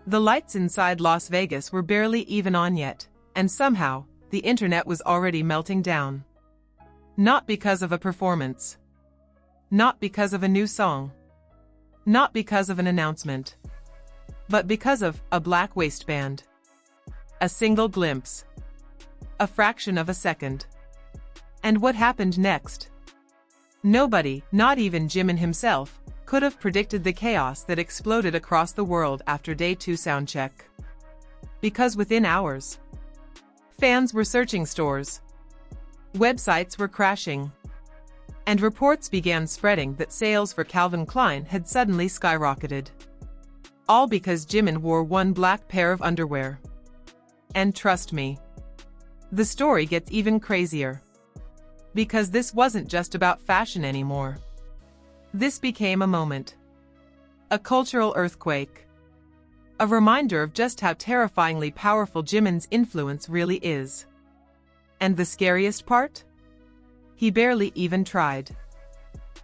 The lights inside Las Vegas were barely even on yet, and somehow, the internet was already melting down. Not because of a performance. Not because of a new song. Not because of an announcement. But because of a black waistband. A single glimpse. A fraction of a second. And what happened next? Nobody, not even Jimin himself, could have predicted the chaos that exploded across the world after Day 2 soundcheck. Because within hours, fans were searching stores, websites were crashing, and reports began spreading that sales for Calvin Klein had suddenly skyrocketed. All because Jimin wore one black pair of underwear. And trust me, the story gets even crazier. Because this wasn't just about fashion anymore. This became a moment. A cultural earthquake. A reminder of just how terrifyingly powerful Jimin's influence really is. And the scariest part? He barely even tried.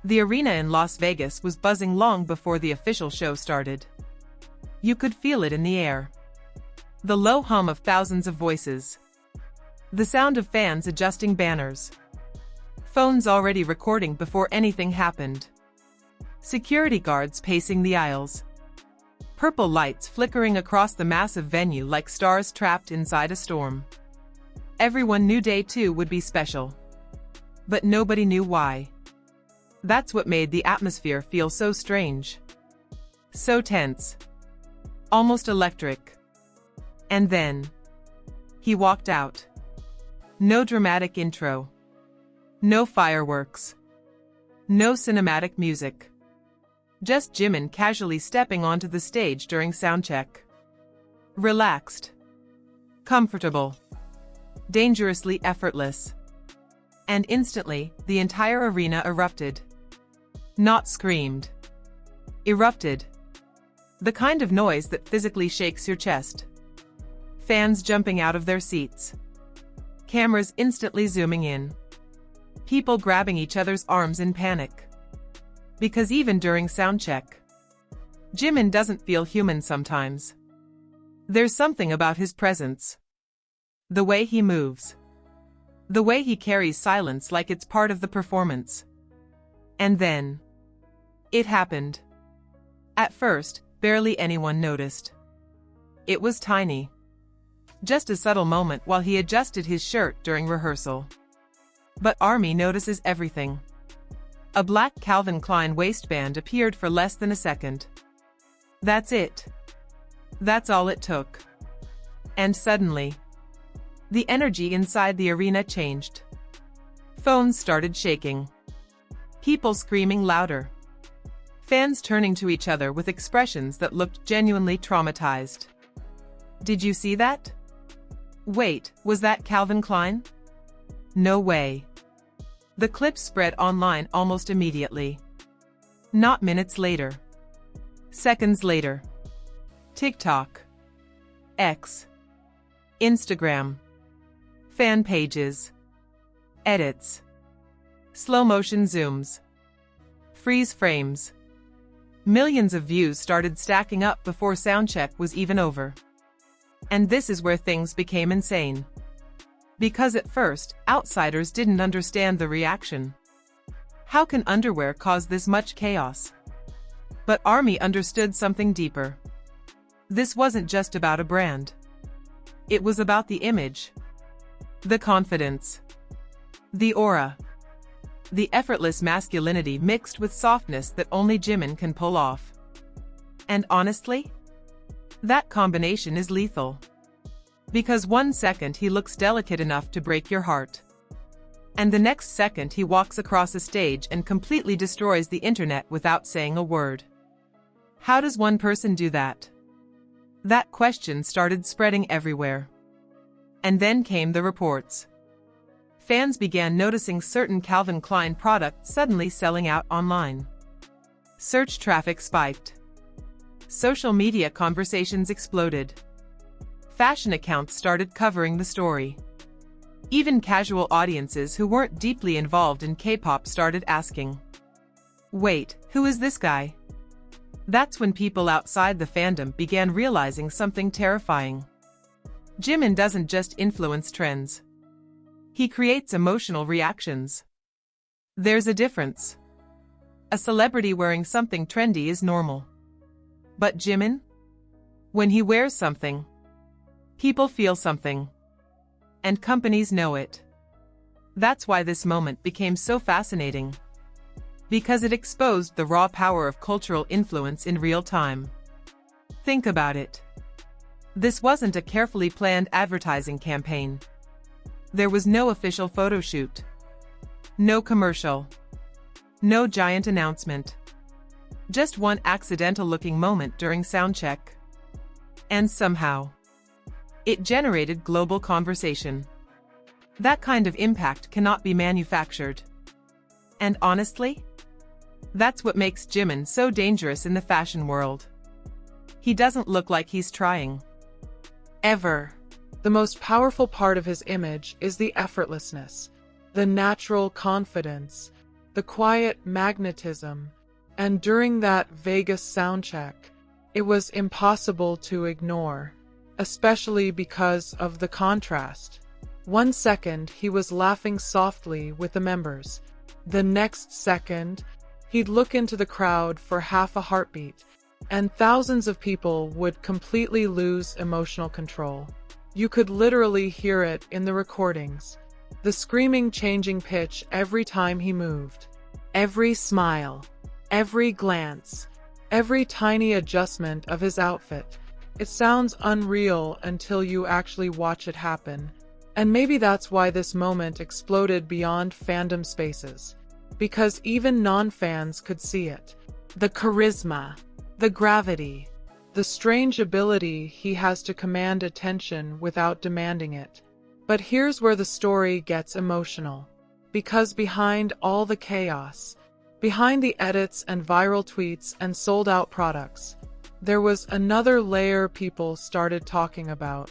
The arena in Las Vegas was buzzing long before the official show started. You could feel it in the air. The low hum of thousands of voices. The sound of fans adjusting banners. Phones already recording before anything happened. Security guards pacing the aisles. Purple lights flickering across the massive venue like stars trapped inside a storm. Everyone knew Day 2 would be special. But nobody knew why. That's what made the atmosphere feel so strange. So tense. Almost electric. And then, he walked out. No dramatic intro. No fireworks. No cinematic music. Just Jimin casually stepping onto the stage during soundcheck. Relaxed. Comfortable. Dangerously effortless. And instantly, the entire arena erupted. Not screamed. Erupted. The kind of noise that physically shakes your chest. Fans jumping out of their seats. Cameras instantly zooming in. People grabbing each other's arms in panic. Because even during soundcheck, Jimin doesn't feel human sometimes. There's something about his presence. The way he moves. The way he carries silence like it's part of the performance. And then, it happened. At first, barely anyone noticed. It was tiny. Just a subtle moment while he adjusted his shirt during rehearsal. But Army notices everything. A black Calvin Klein waistband appeared for less than a second. That's it. That's all it took. And suddenly, the energy inside the arena changed. Phones started shaking. People screaming louder. Fans turning to each other with expressions that looked genuinely traumatized. Did you see that? Wait, was that Calvin Klein? No way. The clip spread online almost immediately. Not minutes later. Seconds later. TikTok. X. Instagram. Fan pages. Edits. Slow motion zooms. Freeze frames. Millions of views started stacking up before soundcheck was even over. And this is where things became insane. Because at first, outsiders didn't understand the reaction. How can underwear cause this much chaos? But Army understood something deeper. This wasn't just about a brand. It was about the image. The confidence. The aura. The effortless masculinity mixed with softness that only Jimin can pull off. And honestly, that combination is lethal. Because 1 second he looks delicate enough to break your heart. And the next second he walks across a stage and completely destroys the internet without saying a word. How does one person do that? That question started spreading everywhere. And then came the reports. Fans began noticing certain Calvin Klein products suddenly selling out online. Search traffic spiked. Social media conversations exploded. Fashion accounts started covering the story. Even casual audiences who weren't deeply involved in K-pop started asking, "Wait, who is this guy? That's when people outside the fandom began realizing something terrifying. Jimin doesn't just influence trends. He creates emotional reactions. There's a difference. A celebrity wearing something trendy is normal. But Jimin? When he wears something, people feel something. And companies know it. That's why this moment became so fascinating. Because it exposed the raw power of cultural influence in real time. Think about it. This wasn't a carefully planned advertising campaign. There was no official photo shoot. No commercial. No giant announcement. Just one accidental-looking moment during soundcheck. And somehow, it generated global conversation. That kind of impact cannot be manufactured. And honestly, that's what makes Jimin so dangerous in the fashion world. He doesn't look like he's trying. Ever. The most powerful part of his image is the effortlessness, the natural confidence, the quiet magnetism, and during that Vegas soundcheck, it was impossible to ignore, especially because of the contrast. 1 second, he was laughing softly with the members. The next second, he'd look into the crowd for half a heartbeat, and thousands of people would completely lose emotional control. You could literally hear it in the recordings. The screaming changing pitch every time he moved. Every smile. Every glance. Every tiny adjustment of his outfit. It sounds unreal until you actually watch it happen. And maybe that's why this moment exploded beyond fandom spaces. Because even non-fans could see it. The charisma. The gravity. The strange ability he has to command attention without demanding it. But here's where the story gets emotional. Because behind all the chaos, behind the edits and viral tweets and sold-out products, there was another layer people started talking about.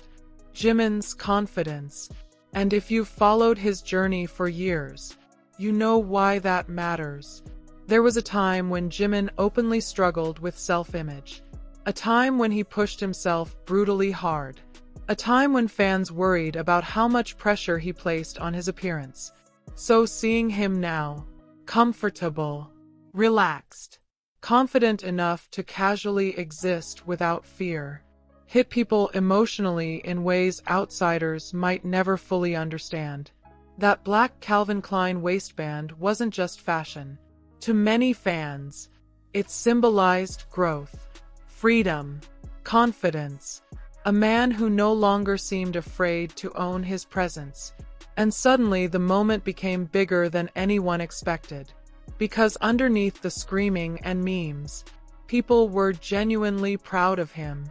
Jimin's confidence. And if you've followed his journey for years, you know why that matters. There was a time when Jimin openly struggled with self-image. A time when he pushed himself brutally hard. A time when fans worried about how much pressure he placed on his appearance. So seeing him now, comfortable, relaxed, confident enough to casually exist without fear, hit people emotionally in ways outsiders might never fully understand. That black Calvin Klein waistband wasn't just fashion. To many fans, it symbolized growth, freedom, confidence, a man who no longer seemed afraid to own his presence. And suddenly the moment became bigger than anyone expected. Because underneath the screaming and memes, people were genuinely proud of him.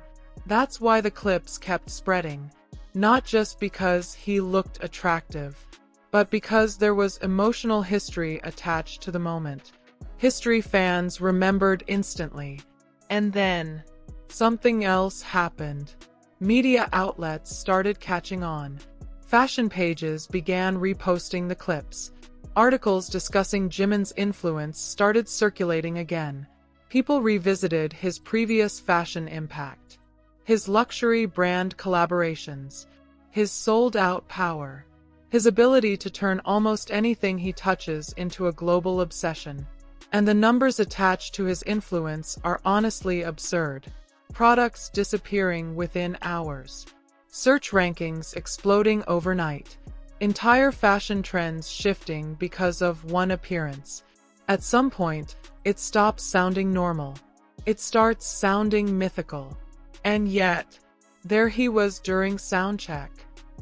That's why the clips kept spreading. Not just because he looked attractive, but because there was emotional history attached to the moment. History fans remembered instantly. And then, something else happened. Media outlets started catching on. Fashion pages began reposting the clips. Articles discussing Jimin's influence started circulating again. People revisited his previous fashion impact. His luxury brand collaborations. His sold-out power. His ability to turn almost anything he touches into a global obsession. And the numbers attached to his influence are honestly absurd. Products disappearing within hours. Search rankings exploding overnight. Entire fashion trends shifting because of one appearance. At some point, it stops sounding normal. It starts sounding mythical. And yet, there he was during soundcheck,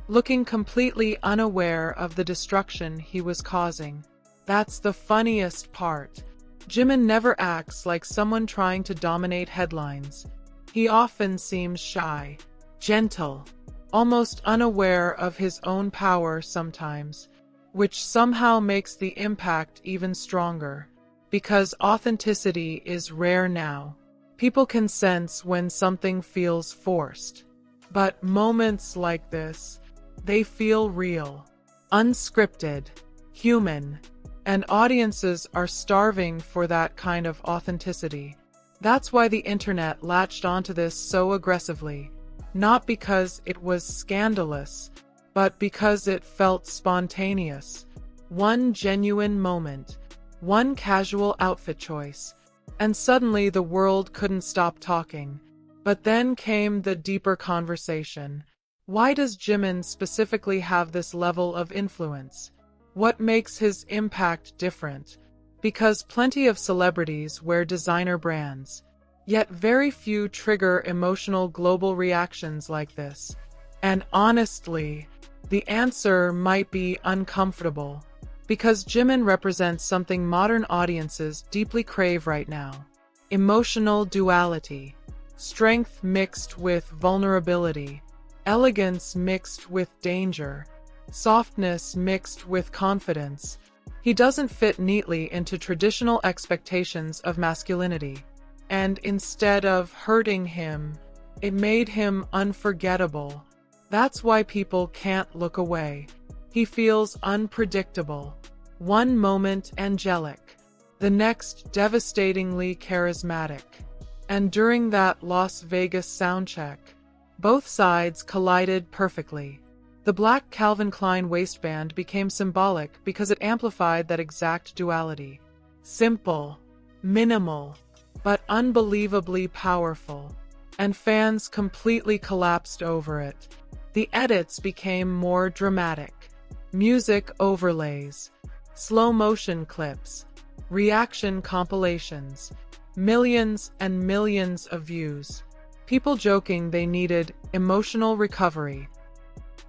looking completely unaware of the destruction he was causing. That's the funniest part. Jimin never acts like someone trying to dominate headlines. He often seems shy, gentle, almost unaware of his own power sometimes, which somehow makes the impact even stronger. Because authenticity is rare now. People can sense when something feels forced. But moments like this, they feel real, unscripted, human. And audiences are starving for that kind of authenticity. That's why the internet latched onto this so aggressively. Not because it was scandalous, but because it felt spontaneous. One genuine moment, one casual outfit choice, and suddenly the world couldn't stop talking. But then came the deeper conversation. Why does Jimin specifically have this level of influence? What makes his impact different? Because plenty of celebrities wear designer brands, yet very few trigger emotional global reactions like this. And honestly, the answer might be uncomfortable, because Jimin represents something modern audiences deeply crave right now. Emotional duality. Strength mixed with vulnerability. Elegance mixed with danger. Softness mixed with confidence. He doesn't fit neatly into traditional expectations of masculinity. And instead of hurting him, it made him unforgettable. That's why people can't look away. He feels unpredictable. One moment angelic, the next devastatingly charismatic. And during that Las Vegas soundcheck, both sides collided perfectly. The black Calvin Klein waistband became symbolic because it amplified that exact duality. Simple, minimal, but unbelievably powerful. And fans completely collapsed over it. The edits became more dramatic. Music overlays, slow motion clips, reaction compilations, millions and millions of views. People joking they needed emotional recovery.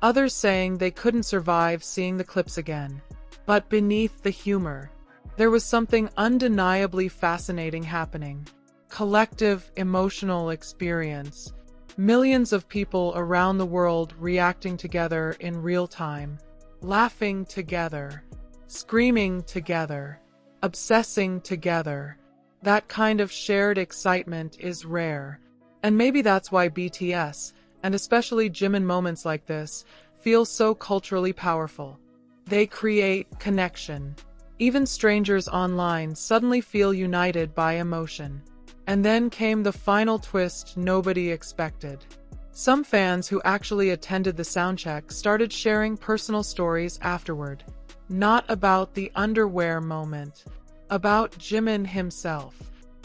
Others saying they couldn't survive seeing the clips again. But beneath the humor, there was something undeniably fascinating happening. Collective emotional experience. Millions of people around the world reacting together in real time. Laughing together. Screaming together. Obsessing together. That kind of shared excitement is rare. And maybe that's why BTS, and especially Jimin moments like this, feel so culturally powerful. They create connection. Even strangers online suddenly feel united by emotion. And then came the final twist nobody expected. Some fans who actually attended the soundcheck started sharing personal stories afterward. Not about the underwear moment, about Jimin himself.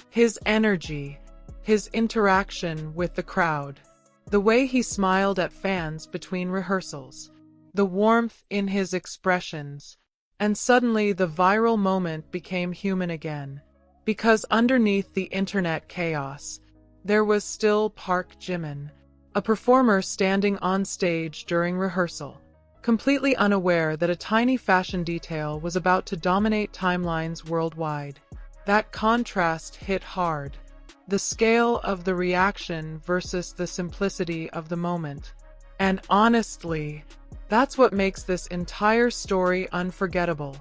His energy, his interaction with the crowd, the way he smiled at fans between rehearsals, the warmth in his expressions, and suddenly the viral moment became human again. Because underneath the internet chaos, there was still Park Jimin, a performer standing on stage during rehearsal, completely unaware that a tiny fashion detail was about to dominate timelines worldwide. That contrast hit hard. The scale of the reaction versus the simplicity of the moment. And honestly, that's what makes this entire story unforgettable.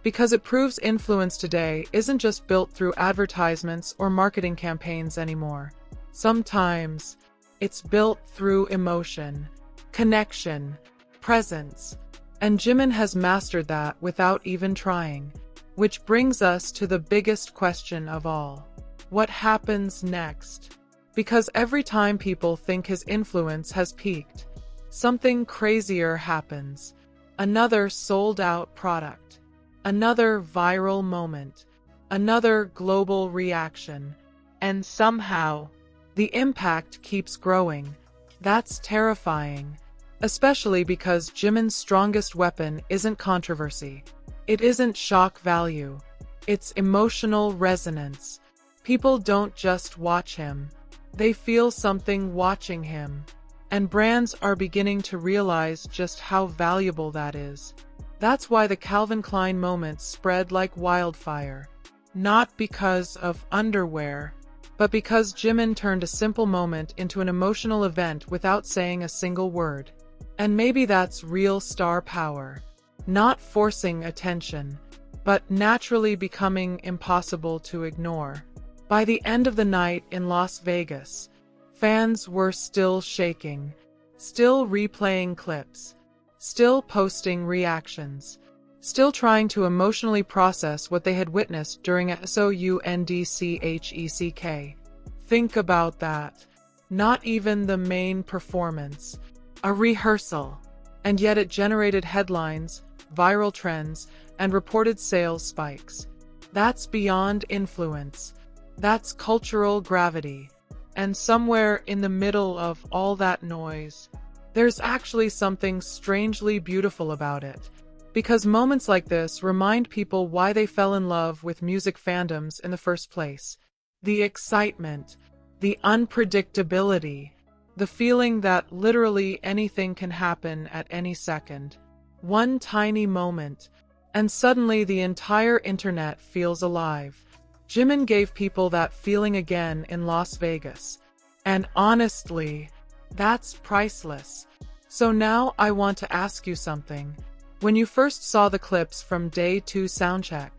Because it proves influence today isn't just built through advertisements or marketing campaigns anymore. Sometimes, it's built through emotion, connection, presence. And Jimin has mastered that without even trying. Which brings us to the biggest question of all. What happens next? Because every time people think his influence has peaked, something crazier happens. Another sold-out product. Another viral moment. Another global reaction. And somehow, the impact keeps growing. That's terrifying. Especially because Jimin's strongest weapon isn't controversy. It isn't shock value. It's emotional resonance. People don't just watch him. They feel something watching him. And brands are beginning to realize just how valuable that is. That's why the Calvin Klein moment spread like wildfire. Not because of underwear, but because Jimin turned a simple moment into an emotional event without saying a single word. And maybe that's real star power. Not forcing attention, but naturally becoming impossible to ignore. By the end of the night in Las Vegas, fans were still shaking, still replaying clips, still posting reactions, still trying to emotionally process what they had witnessed during a soundcheck. Think about that. Not even the main performance. A rehearsal. And yet it generated headlines, viral trends, and reported sales spikes. That's beyond influence. That's cultural gravity. And somewhere in the middle of all that noise, there's actually something strangely beautiful about it. Because moments like this remind people why they fell in love with music fandoms in the first place. The excitement, the unpredictability, the feeling that literally anything can happen at any second. One tiny moment, and suddenly the entire internet feels alive. Jimin gave people that feeling again in Las Vegas. And honestly, that's priceless. So now I want to ask you something. When you first saw the clips from Day 2 soundcheck,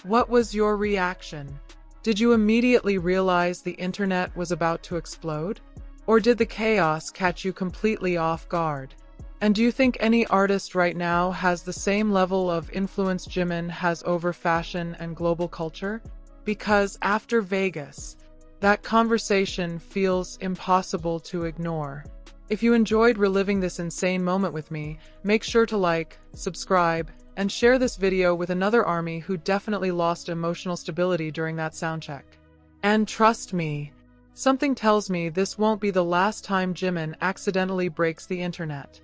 what was your reaction? Did you immediately realize the internet was about to explode? Or did the chaos catch you completely off guard? And do you think any artist right now has the same level of influence Jimin has over fashion and global culture? Because after Vegas, that conversation feels impossible to ignore. If you enjoyed reliving this insane moment with me, make sure to like, subscribe, and share this video with another ARMY who definitely lost emotional stability during that soundcheck. And trust me, something tells me this won't be the last time Jimin accidentally breaks the internet.